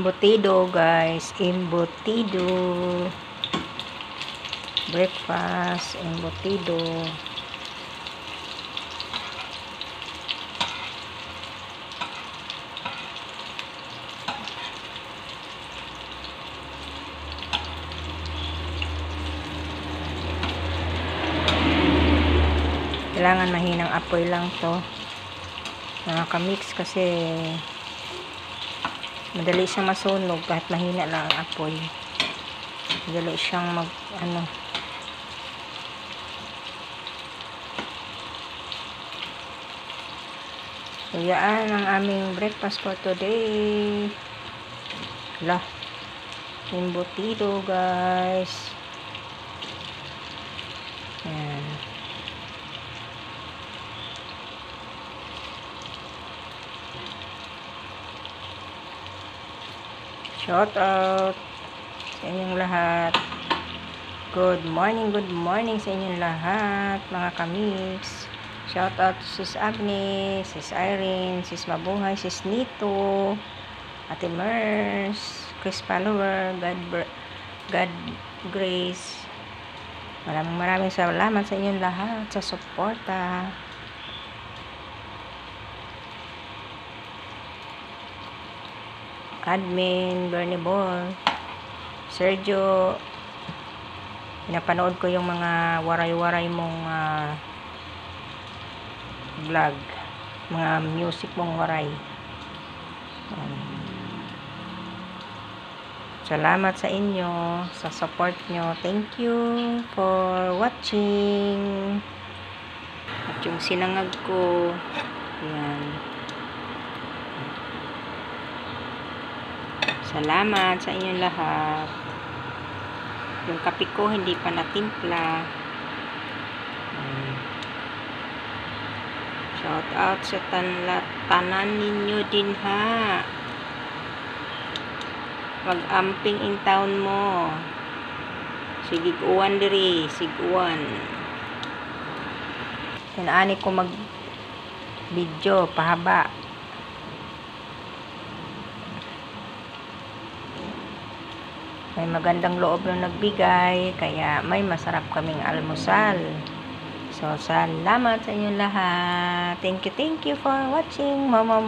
Embutido, guys. Embutido. Breakfast. Embutido. Kailangan mahinang apoy lang to, mga kamix, kasi madali siyang masunog kahit mahina lang ang apoy. Madali siyang So yan ang aming breakfast for today. Embutido, guys. Yan. Shout out sa inyong lahat. Good morning sa inyong lahat, mga kamix. Shout out to Sis Agnes, Sis Irene, Sis Mabuhay, Sis Nito, Ate Mers, Chris Follower, God Grace. Maraming salamat sa inyong lahat sa suporta. Admin, Bernie Ball, Sergio, pinapanood ko yung mga waray-waray mong vlog, mga music mong waray. Salamat sa inyo, sa support nyo. Thank you for watching. At yung sinangag ko, yan. Salamat sa inyong lahat. Yung kape ko hindi pa natimpla. Shout out sa tanan ninyo din, ha. Mag-amping in town mo. Sigiguan diri, siguan. Inaani ko mag video pahaba. May magandang loob na nagbigay, kaya may masarap kaming almusal. So, salamat sa inyong lahat. Thank you for watching. Mama.